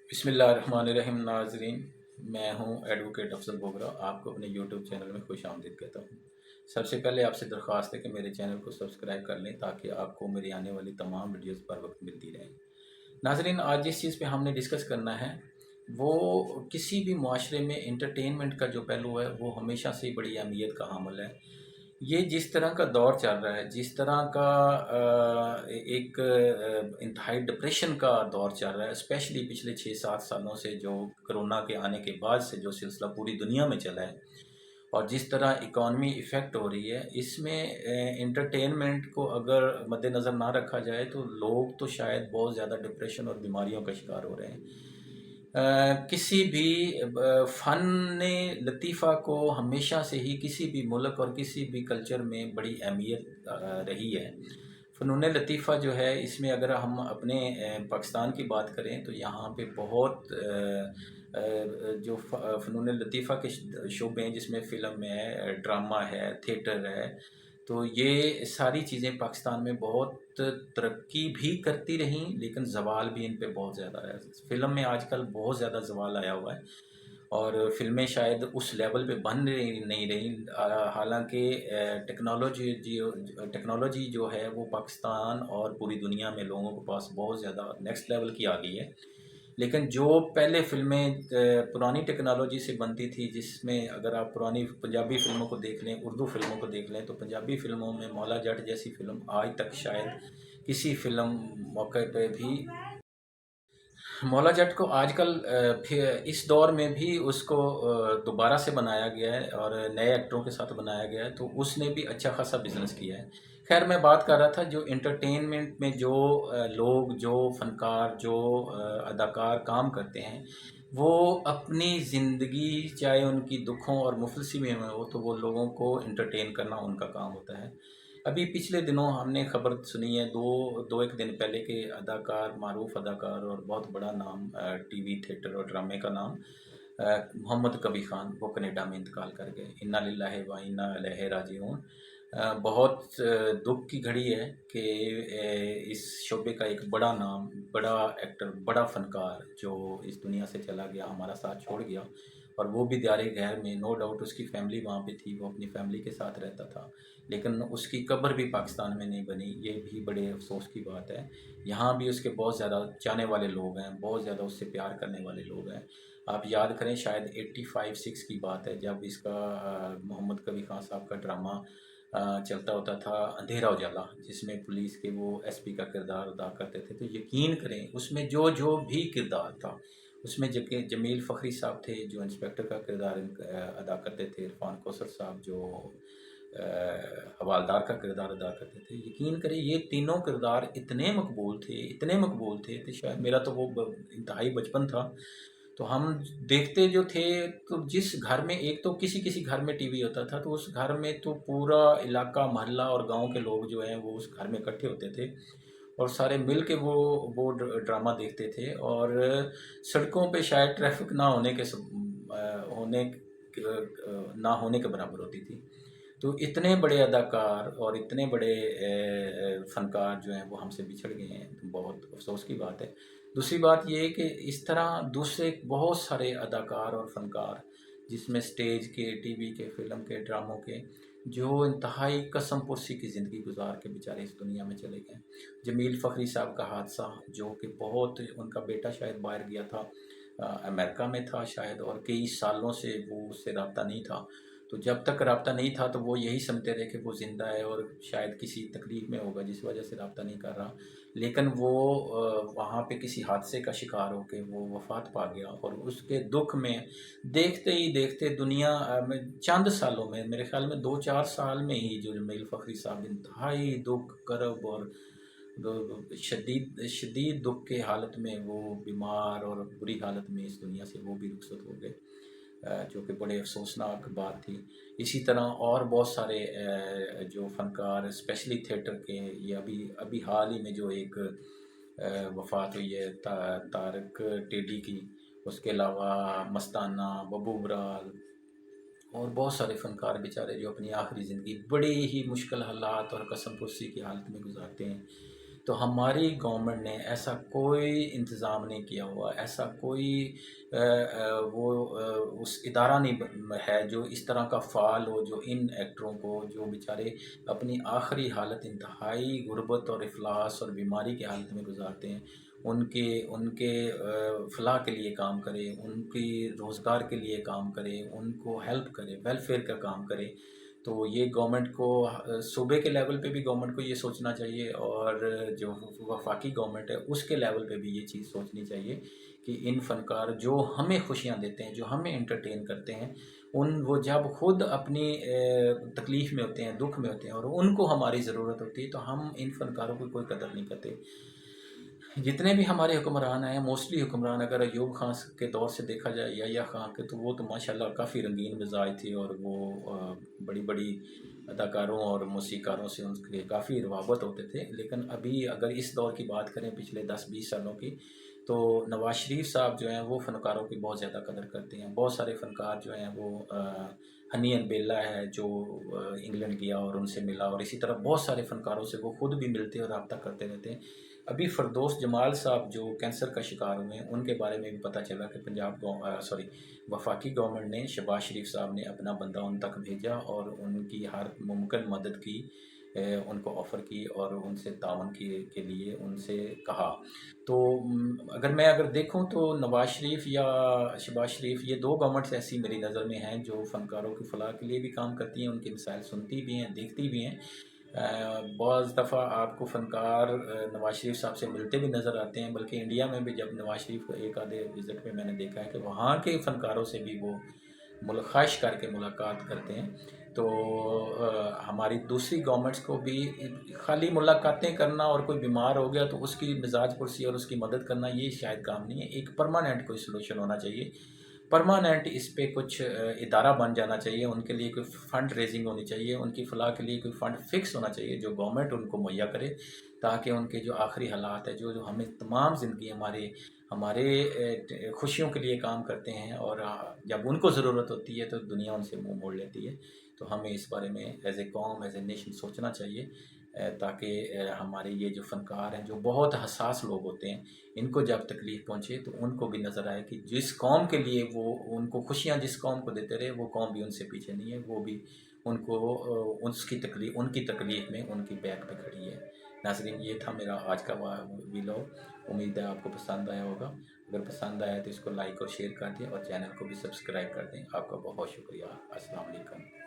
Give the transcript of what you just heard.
بسم اللہ الرحمن الرحیم ناظرین، میں ہوں ایڈوکیٹ افضل بوگرا، آپ کو اپنے یوٹیوب چینل میں خوش آمدید کہتا ہوں۔ سب سے پہلے آپ سے درخواست ہے کہ میرے چینل کو سبسکرائب کر لیں تاکہ آپ کو میری آنے والی تمام ویڈیوز پر وقت ملتی رہیں۔ ناظرین، آج جس چیز پہ ہم نے ڈسکس کرنا ہے وہ کسی بھی معاشرے میں انٹرٹینمنٹ کا جو پہلو ہے وہ ہمیشہ سے بڑی اہمیت کا حامل ہے۔ یہ جس طرح کا دور چل رہا ہے، جس طرح کا ایک انتہائی ڈپریشن کا دور چل رہا ہے، اسپیشلی پچھلے 6-7 سالوں سے جو کرونا کے آنے کے بعد سے جو سلسلہ پوری دنیا میں چلا ہے اور جس طرح اکانومی ایفیکٹ ہو رہی ہے، اس میں انٹرٹینمنٹ کو اگر مد نظر نہ رکھا جائے تو لوگ تو شاید بہت زیادہ ڈپریشن اور بیماریوں کا شکار ہو رہے ہیں۔ کسی بھی فن لطیفہ کو ہمیشہ سے ہی کسی بھی ملک اور کسی بھی کلچر میں بڑی اہمیت رہی ہے۔ فنون لطیفہ جو ہے، اس میں اگر ہم اپنے پاکستان کی بات کریں تو یہاں پہ بہت جو فنون لطیفہ کے شعبے ہیں، جس میں فلم ہے، ڈرامہ ہے، تھیٹر ہے، تو یہ ساری چیزیں پاکستان میں بہت ترقی بھی کرتی رہیں، لیکن زوال بھی ان پہ بہت زیادہ ہے۔ فلم میں آج کل بہت زیادہ زوال آیا ہوا ہے اور فلمیں شاید اس لیول پہ بن نہیں رہی، حالانکہ ٹیکنالوجی جو ہے وہ پاکستان اور پوری دنیا میں لوگوں کے پاس بہت زیادہ نیکسٹ لیول کی آ گئی ہے۔ لیکن جو پہلے فلمیں پرانی ٹیکنالوجی سے بنتی تھی، جس میں اگر آپ پرانی پنجابی فلموں کو دیکھ لیں، اردو فلموں کو دیکھ لیں، تو پنجابی فلموں میں مولا جٹ جیسی فلم آج تک شاید کسی فلم موقع پہ بھی مولا جٹ کو آج کل اس دور میں بھی اس کو دوبارہ سے بنایا گیا ہے اور نئے ایکٹروں کے ساتھ بنایا گیا ہے، تو اس نے بھی اچھا خاصا بزنس کیا ہے۔ خیر، میں بات کر رہا تھا جو انٹرٹینمنٹ میں جو لوگ، جو فنکار، جو اداکار کام کرتے ہیں، وہ اپنی زندگی چاہے ان کی دکھوں اور مفلسی میں ہو تو وہ لوگوں کو انٹرٹین کرنا ان کا کام ہوتا ہے۔ ابھی پچھلے دنوں ہم نے خبر سنی ہے، دو ایک دن پہلے کے اداکار، معروف اداکار اور بہت بڑا نام ٹی وی، تھیٹر اور ڈرامے کا نام محمد کبی خان، وہ کینیڈا میں انتقال کر گئے۔ انا للہ و انا الیہ راجعون۔ بہت دکھ کی گھڑی ہے کہ اس شعبے کا ایک بڑا نام، بڑا ایکٹر، بڑا فنکار جو اس دنیا سے چلا گیا، ہمارا ساتھ چھوڑ گیا، اور وہ بھی دیار غیر میں۔ نو ڈاؤٹ اس کی فیملی وہاں پہ تھی، وہ اپنی فیملی کے ساتھ رہتا تھا، لیکن اس کی قبر بھی پاکستان میں نہیں بنی۔ یہ بھی بڑے افسوس کی بات ہے۔ یہاں بھی اس کے بہت زیادہ چاہنے والے لوگ ہیں، بہت زیادہ اس سے پیار کرنے والے لوگ ہیں۔ آپ یاد کریں، شاید 85-86 کی بات ہے جب اس کا محمد کبی خان صاحب کا ڈرامہ چلتا ہوتا تھا اندھیرا اجالا، جس میں پولیس کے وہ ایس پی کا کردار ادا کرتے تھے۔ تو یقین کریں اس میں جو بھی کردار تھا، اس میں جمیل فخری صاحب تھے جو انسپیکٹر کا کردار ادا کرتے تھے، عرفان کوثر صاحب جو حوالدار کا کردار ادا کرتے تھے۔ یقین کریں یہ تینوں کردار اتنے مقبول تھے کہ شاید میرا تو وہ انتہائی بچپن تھا، تو ہم دیکھتے جو تھے، تو جس گھر میں ایک تو کسی گھر میں ٹی وی ہوتا تھا، تو اس گھر میں تو پورا علاقہ، محلہ اور گاؤں کے لوگ جو ہیں وہ اس گھر میں اکٹھے ہوتے تھے اور سارے مل کے وہ ڈرامہ دیکھتے تھے، اور سڑکوں پہ شاید ٹریفک نہ ہونے کے برابر ہوتی تھی۔ تو اتنے بڑے اداکار اور اتنے بڑے فنکار جو ہیں وہ ہم سے بچھڑ گئے ہیں، تو بہت افسوس کی بات ہے۔ دوسری بات یہ ہے کہ اس طرح دوسرے بہت سارے اداکار اور فنکار، جس میں سٹیج کے، ٹی وی کے، فلم کے، ڈراموں کے، جو انتہائی قسم پرسی کی زندگی گزار کے بیچارے اس دنیا میں چلے گئے۔ جمیل فخری صاحب کا حادثہ، جو کہ بہت، ان کا بیٹا شاید باہر گیا تھا، امریکہ میں تھا شاید، اور کئی سالوں سے وہ اس سے رابطہ نہیں تھا، تو جب تک رابطہ نہیں تھا تو وہ یہی سمجھتے رہے کہ وہ زندہ ہے اور شاید کسی تکلیف میں ہوگا جس وجہ سے رابطہ نہیں کر رہا، لیکن وہ وہاں پہ کسی حادثے کا شکار ہو کے وہ وفات پا گیا، اور اس کے دکھ میں دیکھتے ہی دیکھتے دنیا میں چند سالوں میں، میرے خیال میں 2-4 سال میں ہی، جو جمیل فخری صاحب انتہائی دکھ، کرب اور شدید دکھ کے حالت میں وہ بیمار اور بری حالت میں اس دنیا سے وہ بھی رخصت ہو گئے، جو کہ بڑے افسوسناک بات تھی۔ اسی طرح اور بہت سارے جو فنکار، اسپیشلی تھیٹر کے، یہ ابھی حال ہی میں جو ایک وفات ہوئی ہے طارق ٹیڈی کی، اس کے علاوہ مستانہ، ببو برال اور بہت سارے فنکار بیچارے جو اپنی آخری زندگی بڑی ہی مشکل حالات اور قسم پرسی کی حالت میں گزارتے ہیں۔ تو ہماری گورنمنٹ نے ایسا کوئی انتظام نہیں کیا ہوا، ایسا کوئی وہ اس ادارہ نہیں ہے جو اس طرح کا فعال ہو، جو ان ایکٹروں کو، جو بیچارے اپنی آخری حالت انتہائی غربت اور افلاس اور بیماری کی حالت میں گزارتے ہیں، ان کے فلاح کے لیے کام کرے، ان کی روزگار کے لیے کام کرے، ان کو ہیلپ کرے، ویلفیئر کا کام کرے۔ تو یہ گورنمنٹ کو صوبے کے لیول پہ بھی گورنمنٹ کو یہ سوچنا چاہیے، اور جو وفاقی گورنمنٹ ہے اس کے لیول پہ بھی یہ چیز سوچنی چاہیے کہ ان فنکار جو ہمیں خوشیاں دیتے ہیں، جو ہمیں انٹرٹین کرتے ہیں، وہ جب خود اپنی تکلیف میں ہوتے ہیں، دکھ میں ہوتے ہیں، اور ان کو ہماری ضرورت ہوتی ہے، تو ہم ان فنکاروں کی کوئی قدر نہیں کرتے۔ جتنے بھی ہمارے حکمران ہیں، موسٹلی حکمران اگر ایوب خان کے دور سے دیکھا جائے، یا خان کے، تو وہ تو ماشاءاللہ کافی رنگین مزاج تھے، اور وہ بڑی بڑی اداکاروں اور موسیقاروں سے ان کے کافی روابط ہوتے تھے۔ لیکن ابھی اگر اس دور کی بات کریں، پچھلے 10-20 سالوں کی، تو نواز شریف صاحب جو ہیں وہ فنکاروں کی بہت زیادہ قدر کرتے ہیں۔ بہت سارے فنکار جو ہیں وہ ہنی این بیلا ہے جو انگلینڈ گیا اور ان سے ملا، اور اسی طرح بہت سارے فنکاروں سے وہ خود بھی ملتے اور رابطہ کرتے رہتے ہیں۔ ابھی فردوس جمال صاحب جو کینسر کا شکار ہوئے ہیں، ان کے بارے میں بھی پتہ چلا کہ وفاقی گورنمنٹ نے، شہباز شریف صاحب نے اپنا بندہ ان تک بھیجا اور ان کی ہر ممکن مدد کی، ان کو آفر کی، اور ان سے تعاون کے لیے ان سے کہا۔ تو اگر دیکھوں تو نواز شریف یا شہباز شریف، یہ دو گورنمنٹس ایسی میری نظر میں ہیں جو فنکاروں کی فلاح کے لیے بھی کام کرتی ہیں، ان کے مسائل سنتی بھی ہیں، دیکھتی بھی ہیں۔ بعض دفعہ آپ کو فنکار نواز شریف صاحب سے ملتے بھی نظر آتے ہیں، بلکہ انڈیا میں بھی جب نواز شریف کو ایک آدھے وزٹ میں نے دیکھا ہے کہ وہاں کے فنکاروں سے بھی وہ خواہش کر کے ملاقات کرتے ہیں۔ تو ہماری دوسری گورنمنٹس کو بھی خالی ملاقاتیں کرنا، اور کوئی بیمار ہو گیا تو اس کی مزاج پرسی اور اس کی مدد کرنا، یہ شاید کام نہیں ہے۔ ایک پرماننٹ کوئی سلوشن ہونا چاہیے، پرماننٹ اس پہ کچھ ادارہ بن جانا چاہیے، ان کے لیے کوئی فنڈ ریزنگ ہونی چاہیے، ان کی فلاح کے لیے کوئی فنڈ فکس ہونا چاہیے جو گورنمنٹ ان کو مہیا کرے، تاکہ ان کے جو آخری حالات ہے، جو ہمیں تمام زندگی ہمارے خوشیوں کے لیے کام کرتے ہیں، اور جب ان کو ضرورت ہوتی ہے تو دنیا ان سے منہ موڑ لیتی ہے۔ تو ہمیں اس بارے میں ایز اے قوم، ایز اے نیشن سوچنا چاہیے، تاکہ ہمارے یہ جو فنکار ہیں جو بہت حساس لوگ ہوتے ہیں، ان کو جب تکلیف پہنچے تو ان کو بھی نظر آئے کہ جس قوم کے لیے وہ ان کو خوشیاں جس قوم کو دیتے رہے، وہ قوم بھی ان سے پیچھے نہیں ہے، وہ بھی ان کو ان کی تکلیف میں ان کی بیک پہ کھڑی ہے۔ ناظرین، یہ تھا میرا آج کا ویلاگ، امید ہے آپ کو پسند آیا ہوگا۔ اگر پسند آیا تو اس کو لائک اور شیئر کر دیں، اور چینل کو بھی سبسکرائب کر دیں۔ آپ کا بہت شکریہ۔ السلام علیکم۔